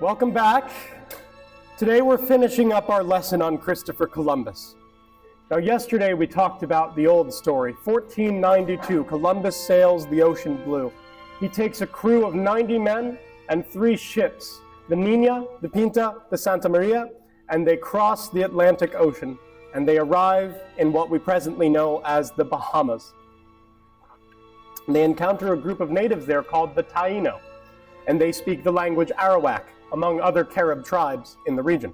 Welcome back. Today we're finishing up our lesson on Christopher Columbus. Now yesterday we talked about the old story. 1492, Columbus sails the ocean blue. He takes a crew of 90 men and 3 ships, the Nina, the Pinta, the Santa Maria, and they cross the Atlantic Ocean, and they arrive in what we presently know as the Bahamas. And they encounter a group of natives there called the Taíno, and they speak the language Arawak, among other Carib tribes in the region.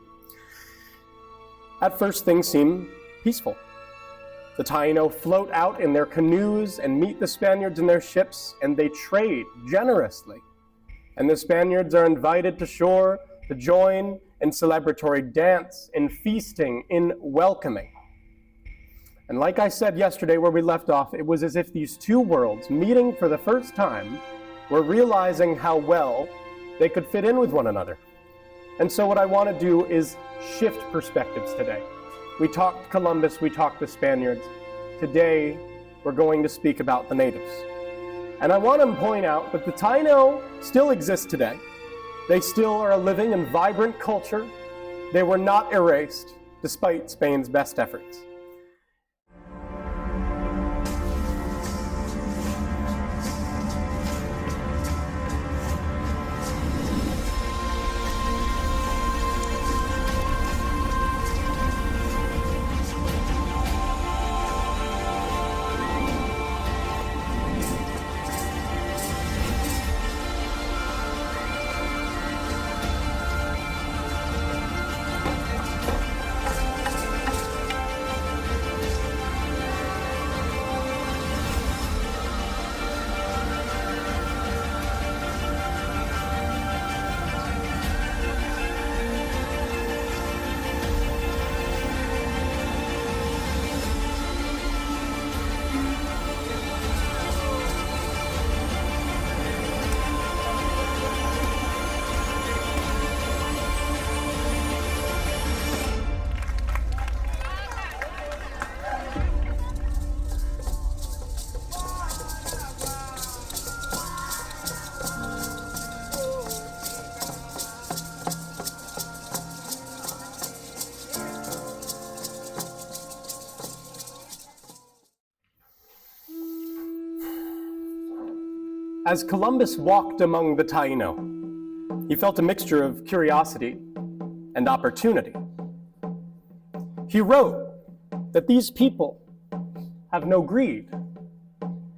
At first, things seem peaceful. The Taíno float out in their canoes and meet the Spaniards in their ships, and they trade generously. And the Spaniards are invited to shore to join in celebratory dance, in feasting, in welcoming. And like I said yesterday where we left off, it was as if these two worlds, meeting for the first time, were realizing how well they could fit in with one another. And so what I want to do is shift perspectives today. We talked Columbus, we talked the Spaniards. Today, we're going to speak about the natives. And I want to point out that the Taíno still exist today. They still are a living and vibrant culture. They were not erased, despite Spain's best efforts. As Columbus walked among the Taíno, he felt a mixture of curiosity and opportunity. He wrote that these people have no greed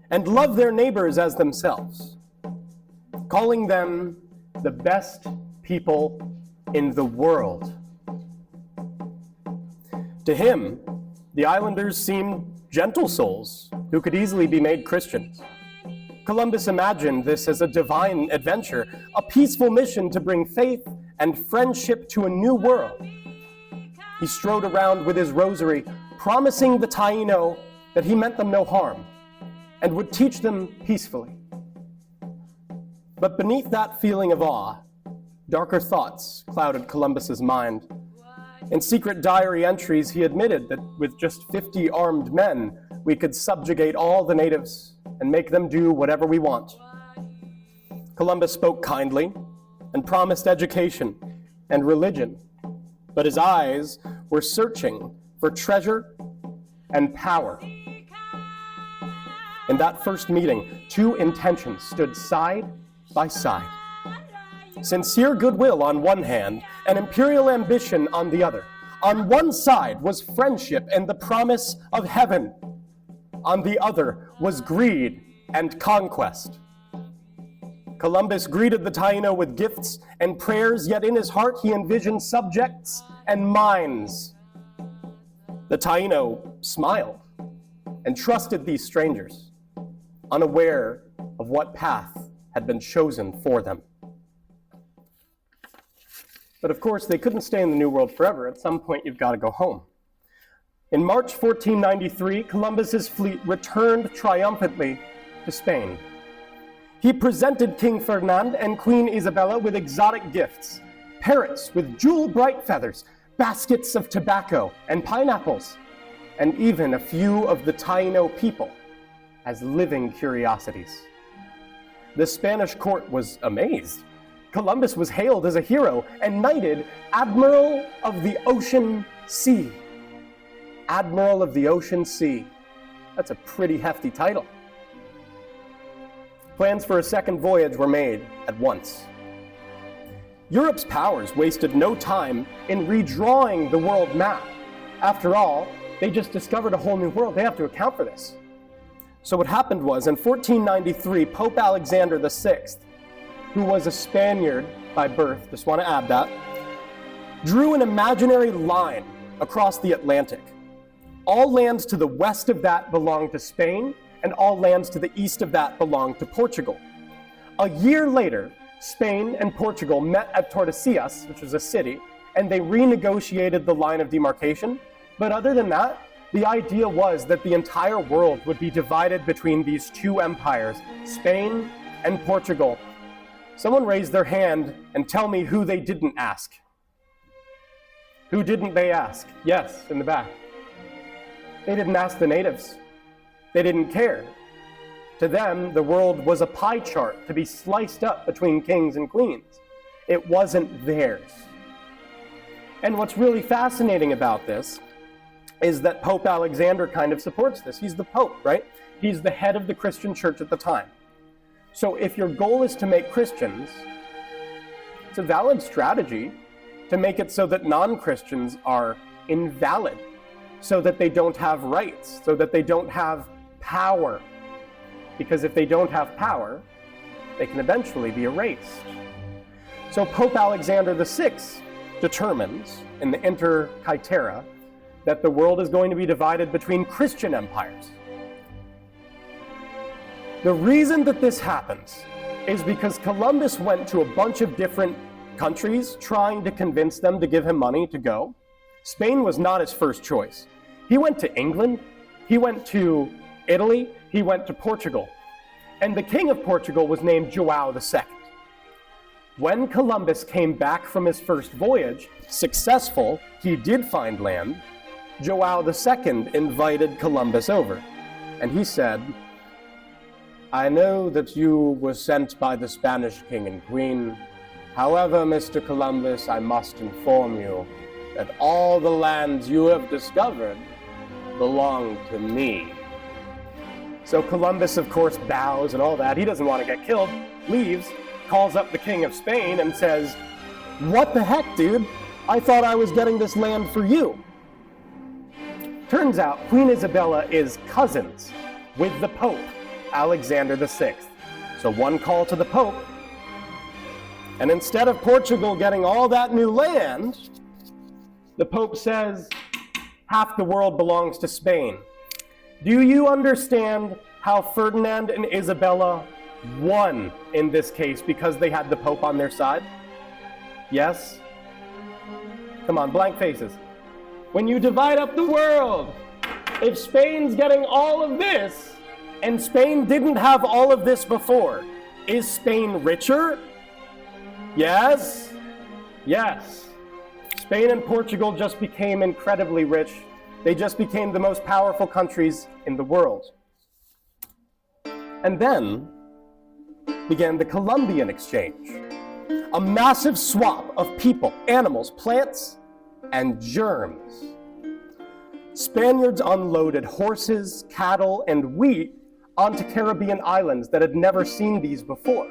and love their neighbors as themselves, calling them the best people in the world. To him, the islanders seemed gentle souls who could easily be made Christians. Columbus imagined this as a divine adventure, a peaceful mission to bring faith and friendship to a new world. He strode around with his rosary, promising the Taíno that he meant them no harm and would teach them peacefully. But beneath that feeling of awe, darker thoughts clouded Columbus's mind. In secret diary entries, he admitted that with just 50 armed men, we could subjugate all the natives and make them do whatever we want. Columbus spoke kindly and promised education and religion, but his eyes were searching for treasure and power. In that first meeting, two intentions stood side by side. Sincere goodwill on one hand, and imperial ambition on the other. On one side was friendship and the promise of heaven. On the other was greed and conquest. Columbus greeted the Taíno with gifts and prayers, yet in his heart he envisioned subjects and mines. The Taíno smiled and trusted these strangers, unaware of what path had been chosen for them. But of course, they couldn't stay in the New World forever. At some point, you've got to go home. In March 1493, Columbus's fleet returned triumphantly to Spain. He presented King Ferdinand and Queen Isabella with exotic gifts, parrots with jewel-bright feathers, baskets of tobacco and pineapples, and even a few of the Taíno people as living curiosities. The Spanish court was amazed. Columbus was hailed as a hero and knighted Admiral of the Ocean Sea. Admiral of the Ocean Sea. That's a pretty hefty title. Plans for a second voyage were made at once. Europe's powers wasted no time in redrawing the world map. After all, they just discovered a whole new world. They have to account for this. So what happened was, in 1493, Pope Alexander VI, who was a Spaniard by birth, just want to add that, drew an imaginary line across the Atlantic. All lands to the west of that belonged to Spain, and all lands to the east of that belonged to Portugal. A year later, Spain and Portugal met at Tordesillas, which was a city, and they renegotiated the line of demarcation. But other than that, the idea was that the entire world would be divided between these two empires, Spain and Portugal. Someone raise their hand and tell me who they didn't ask. Who didn't they ask? Yes, in the back. They didn't ask the natives. They didn't care. To them, the world was a pie chart to be sliced up between kings and queens. It wasn't theirs. And what's really fascinating about this is that Pope Alexander kind of supports this. He's the Pope, right? He's the head of the Christian church at the time. So if your goal is to make Christians, it's a valid strategy to make it so that non-Christians are invalid, so that they don't have rights, so that they don't have power. Because if they don't have power, they can eventually be erased. So Pope Alexander VI determines in the Inter Caetera that the world is going to be divided between Christian empires. The reason that this happens is because Columbus went to a bunch of different countries trying to convince them to give him money to go. Spain was not his first choice. He went to England, he went to Italy, he went to Portugal. And the king of Portugal was named João II. When Columbus came back from his first voyage, successful, he did find land, João II invited Columbus over. And he said, "I know that you were sent by the Spanish king and queen. However, Mr. Columbus, I must inform you that all the lands you have discovered belong to me." So Columbus, of course, bows and all that. He doesn't want to get killed, leaves, calls up the king of Spain and says, "What the heck, dude? I thought I was getting this land for you." Turns out Queen Isabella is cousins with the Pope, Alexander VI. So one call to the Pope, and instead of Portugal getting all that new land, the Pope says, half the world belongs to Spain. Do you understand how Ferdinand and Isabella won in this case because they had the Pope on their side? Yes? Come on, blank faces. When you divide up the world, if Spain's getting all of this, and Spain didn't have all of this before, is Spain richer? Yes? Yes. Spain and Portugal just became incredibly rich. They just became the most powerful countries in the world. And then began the Columbian Exchange, a massive swap of people, animals, plants, and germs. Spaniards unloaded horses, cattle, and wheat onto Caribbean islands that had never seen these before.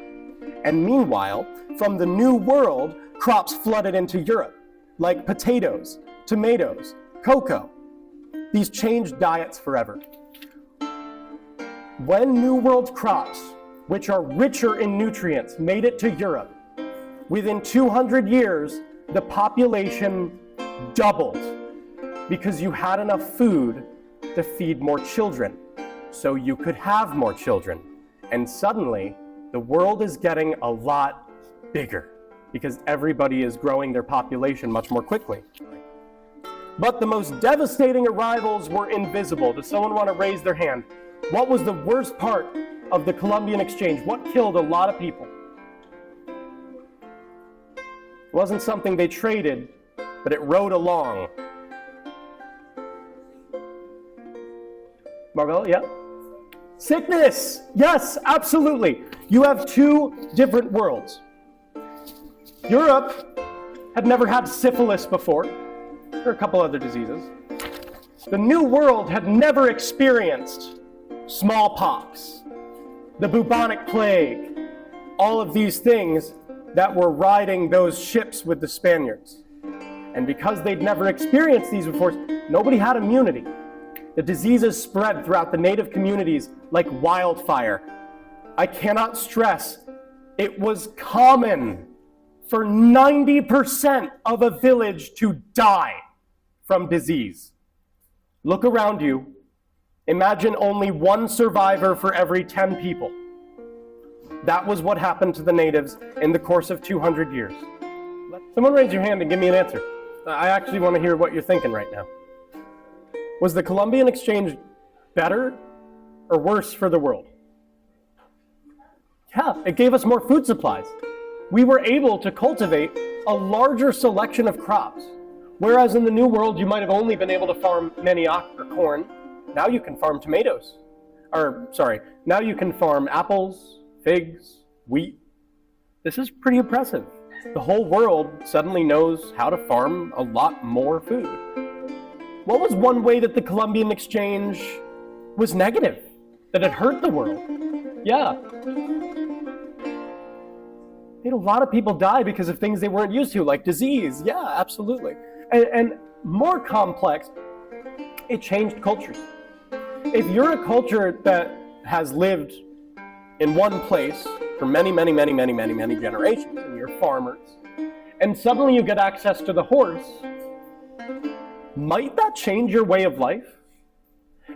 And meanwhile, from the New World, crops flooded into Europe, like potatoes, tomatoes, cocoa. These changed diets forever. When New World crops, which are richer in nutrients, made it to Europe, within 200 years, the population doubled because you had enough food to feed more children, so you could have more children. And suddenly, the world is getting a lot bigger because everybody is growing their population much more quickly. But the most devastating arrivals were invisible. Does someone want to raise their hand? What was the worst part of the Columbian Exchange? What killed a lot of people? It wasn't something they traded, but it rode along. Margot, yeah? Sickness! Yes, absolutely. You have two different worlds. Europe had never had syphilis before. There are a couple other diseases. The New World had never experienced smallpox, the bubonic plague, all of these things that were riding those ships with the Spaniards. And because they'd never experienced these before, nobody had immunity. The diseases spread throughout the native communities like wildfire. I cannot stress, it was common for 90% of a village to die from disease. Look around you. Imagine only one survivor for every 10 people. That was what happened to the natives in the course of 200 years. Someone raise your hand and give me an answer. I actually want to hear what you're thinking right now. Was the Columbian Exchange better or worse for the world? Yeah, it gave us more food supplies. We were able to cultivate a larger selection of crops. Whereas in the New World, you might have only been able to farm manioc or corn. Now you can farm tomatoes. Now you can farm apples, figs, wheat. This is pretty impressive. The whole world suddenly knows how to farm a lot more food. What was one way that the Columbian Exchange was negative? That it hurt the world? Yeah. Made a lot of people die because of things they weren't used to, like disease. Yeah, absolutely. And more complex, it changed cultures. If you're a culture that has lived in one place for many generations, and you're farmers, and suddenly you get access to the horse, might that change your way of life?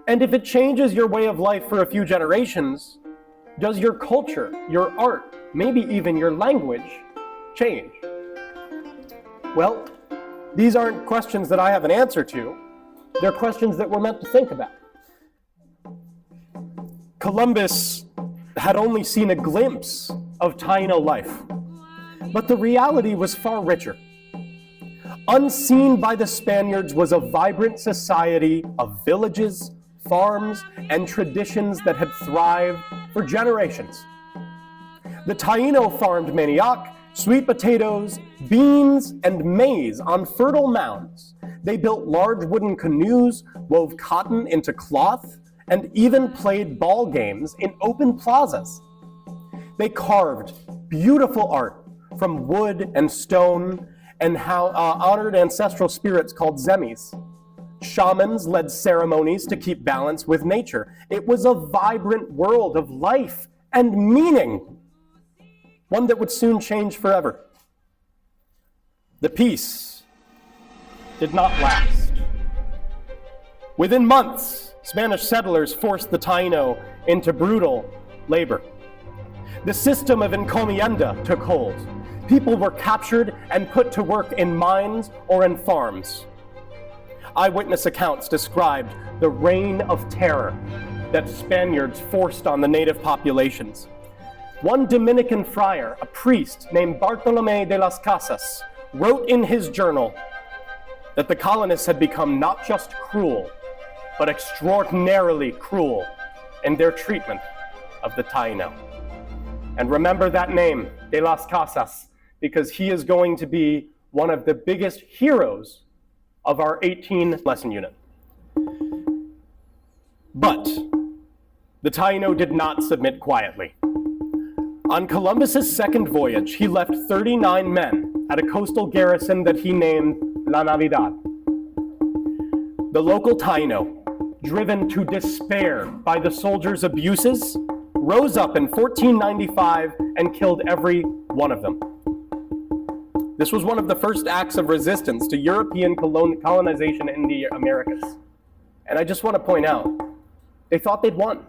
And if it changes your way of life for a few generations, does your culture, your art, maybe even your language change? Well, these aren't questions that I have an answer to. They're questions that we're meant to think about. Columbus had only seen a glimpse of Taíno life, but the reality was far richer. Unseen by the Spaniards was a vibrant society of villages, farms, and traditions that had thrived for generations. The Taíno farmed manioc, sweet potatoes, beans, and maize on fertile mounds. They built large wooden canoes, wove cotton into cloth, and even played ball games in open plazas. They carved beautiful art from wood and stone and honored ancestral spirits called zemis. Shamans led ceremonies to keep balance with nature. It was a vibrant world of life and meaning, one that would soon change forever. The peace did not last. Within months, Spanish settlers forced the Taíno into brutal labor. The system of encomienda took hold. People were captured and put to work in mines or in farms. Eyewitness accounts described the reign of terror that Spaniards forced on the native populations. One Dominican friar, a priest named Bartolomé de Las Casas, wrote in his journal that the colonists had become not just cruel, but extraordinarily cruel in their treatment of the Taíno. And remember that name, de Las Casas, because he is going to be one of the biggest heroes of our 18 lesson unit. But the Taíno did not submit quietly. On Columbus's second voyage, he left 39 men at a coastal garrison that he named La Navidad. The local Taíno, driven to despair by the soldiers' abuses, rose up in 1495 and killed every one of them. This was one of the first acts of resistance to European colonization in the Americas. And I just want to point out, they thought they'd won.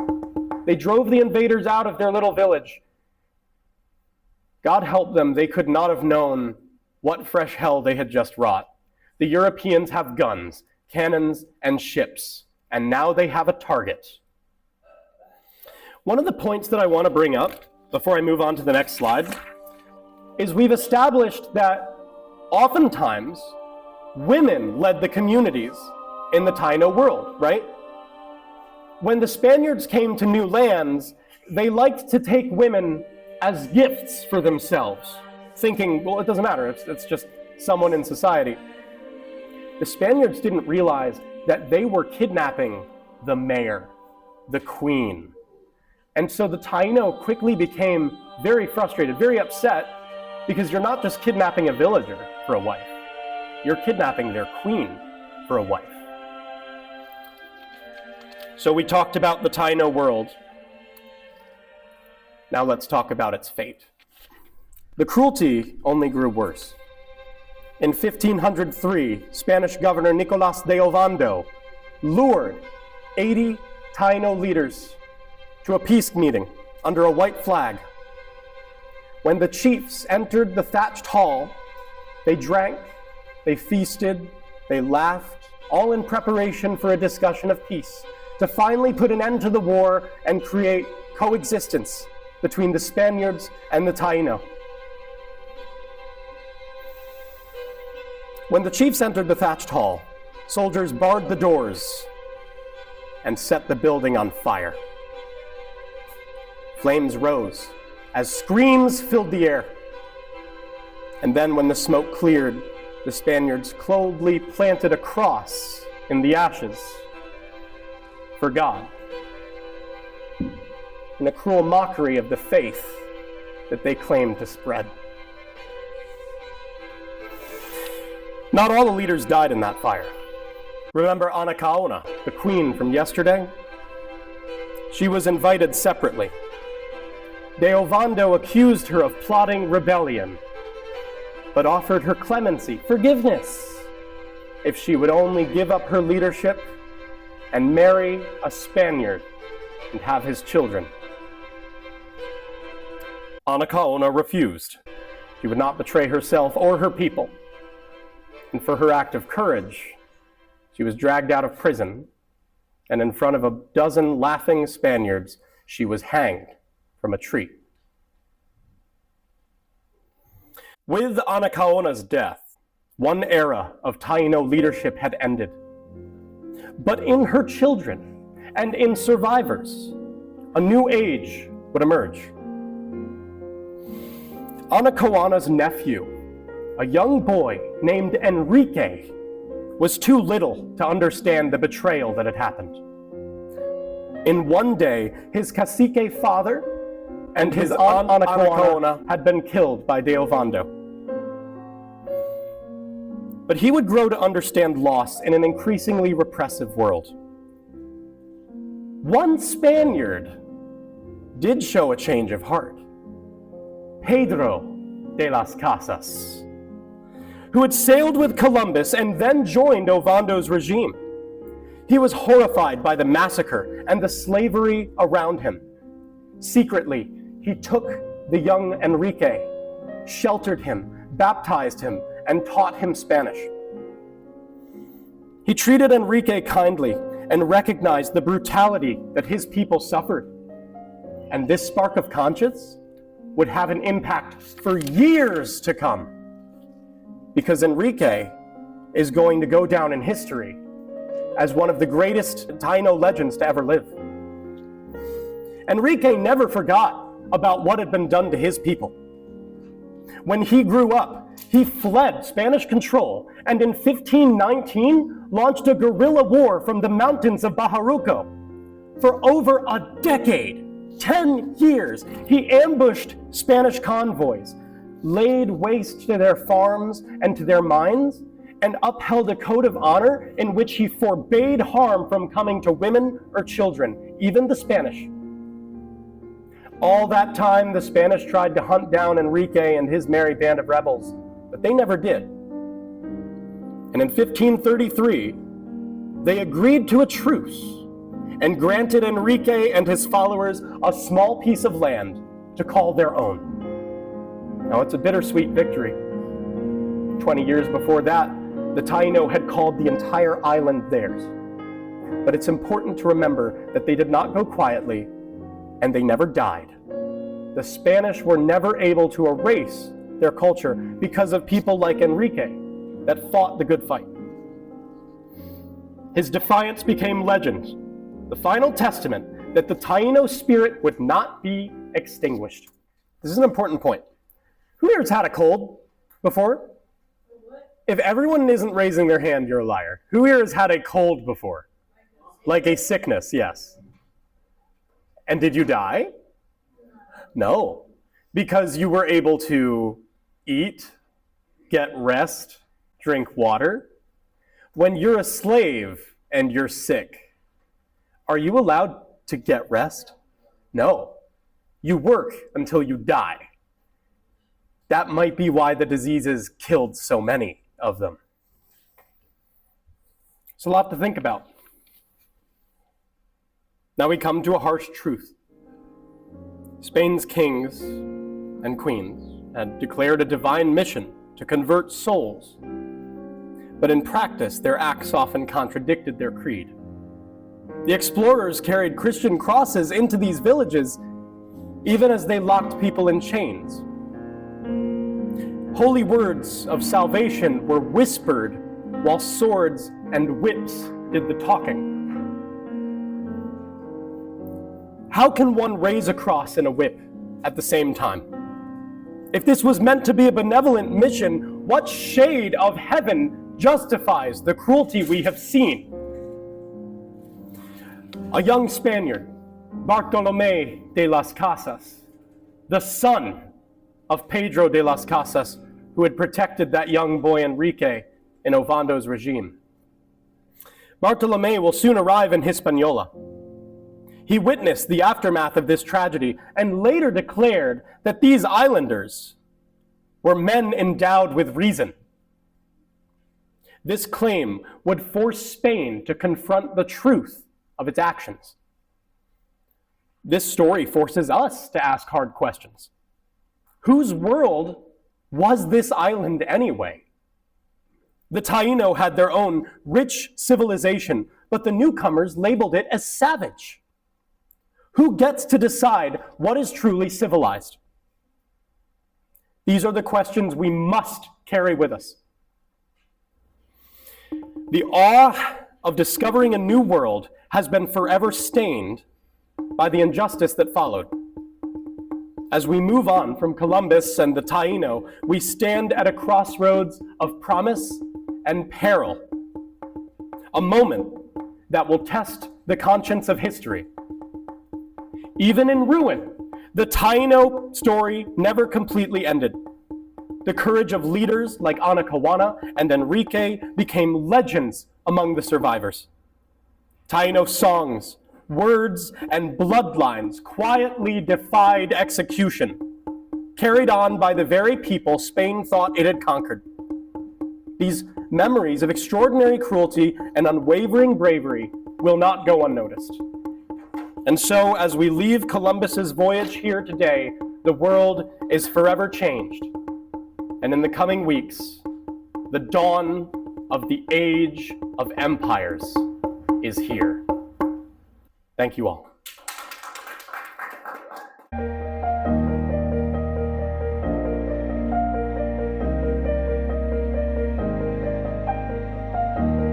They drove the invaders out of their little village. God help them, they could not have known what fresh hell they had just wrought. The Europeans have guns, cannons, and ships, and now they have a target. One of the points that I want to bring up before I move on to the next slide is we've established that oftentimes women led the communities in the Taíno world, right? When the Spaniards came to new lands, they liked to take women as gifts for themselves. thinking, well, it doesn't matter, it's just someone in society. The Spaniards didn't realize that they were kidnapping the mayor, the queen. And so the Taíno quickly became very frustrated, very upset, because you're not just kidnapping a villager for a wife, you're kidnapping their queen for a wife. So we talked about the Taíno world. Now let's talk about its fate. The cruelty only grew worse. In 1503, Spanish governor Nicolás de Ovando lured 80 Taíno leaders to a peace meeting under a white flag. When the chiefs entered the thatched hall, they drank, they feasted, they laughed, all in preparation for a discussion of peace, to finally put an end to the war and create coexistence between the Spaniards and the Taíno. When the chiefs entered the thatched hall, soldiers barred the doors and set the building on fire. Flames rose as screams filled the air. And then when the smoke cleared, the Spaniards coldly planted a cross in the ashes for God, in a cruel mockery of the faith that they claimed to spread. Not all the leaders died in that fire. Remember Anacaona, the queen from yesterday? She was invited separately. De Ovando accused her of plotting rebellion, but offered her clemency, forgiveness, if she would only give up her leadership and marry a Spaniard and have his children. Anacaona refused. She would not betray herself or her people. And for her act of courage, she was dragged out of prison, and in front of a dozen laughing Spaniards, she was hanged from a tree. With Anacaona's death, one era of Taíno leadership had ended. But in her children and in survivors, a new age would emerge. Anacaona's nephew, a young boy named Enrique, was too little to understand the betrayal that had happened. In one day, his cacique father and his aunt Anacaona had been killed by De Ovando. But he would grow to understand loss in an increasingly repressive world. One Spaniard did show a change of heart. Pedro de Las Casas, who had sailed with Columbus and then joined Ovando's regime. He was horrified by the massacre and the slavery around him. Secretly, he took the young Enrique, sheltered him, baptized him, and taught him Spanish. He treated Enrique kindly and recognized the brutality that his people suffered. And this spark of conscience would have an impact for years to come, because Enrique is going to go down in history as one of the greatest Taíno legends to ever live. Enrique never forgot about what had been done to his people. When he grew up, he fled Spanish control and in 1519 launched a guerrilla war from the mountains of Bajaruco. For over a decade, 10 years, he ambushed Spanish convoys, laid waste to their farms and to their mines, and upheld a code of honor in which he forbade harm from coming to women or children, even the Spanish. All that time, the Spanish tried to hunt down Enrique and his merry band of rebels, but they never did. And in 1533, they agreed to a truce and granted Enrique and his followers a small piece of land to call their own. Now, it's a bittersweet victory. 20 years before that, the Taíno had called the entire island theirs. But it's important to remember that they did not go quietly, and they never died. The Spanish were never able to erase their culture because of people like Enrique that fought the good fight. His defiance became legend, the final testament that the Taíno spirit would not be extinguished. This is an important point. Who here has had a cold before? If everyone isn't raising their hand, you're a liar. Who here has had a cold before? Like a sickness, yes. And did you die? No. Because you were able to eat, get rest, drink water. When you're a slave and you're sick, are you allowed to get rest? No. You work until you die. That might be why the diseases killed so many of them. It's a lot to think about. Now we come to a harsh truth. Spain's kings and queens had declared a divine mission to convert souls, but in practice their acts often contradicted their creed. The explorers carried Christian crosses into these villages even as they locked people in chains. Holy words of salvation were whispered while swords and whips did the talking. How can one raise a cross and a whip at the same time? If this was meant to be a benevolent mission, what shade of heaven justifies the cruelty we have seen? A young Spaniard, Bartolomé de Las Casas, the son of Pedro de Las Casas, who had protected that young boy Enrique in Ovondo's regime. Bartolomé will soon arrive in Hispaniola. He witnessed the aftermath of this tragedy and later declared that these islanders were men endowed with reason. This claim would force Spain to confront the truth of its actions. This story forces us to ask hard questions. Whose world was this island anyway? The Taíno had their own rich civilization, but the newcomers labeled it as savage. Who gets to decide what is truly civilized? These are the questions we must carry with us. The awe of discovering a new world has been forever stained by the injustice that followed. As we move on from Columbus and the Taíno, we stand at a crossroads of promise and peril, a moment that will test the conscience of history. Even in ruin, the Taíno story never completely ended. The courage of leaders like Ana Caruana and Enrique became legends among the survivors. Taíno songs, words, and bloodlines quietly defied execution, carried on by the very people Spain thought it had conquered. These memories of extraordinary cruelty and unwavering bravery will not go unnoticed. And so, as we leave Columbus's voyage here today, the world is forever changed. And in the coming weeks, the dawn of the age of empires is here. Thank you all.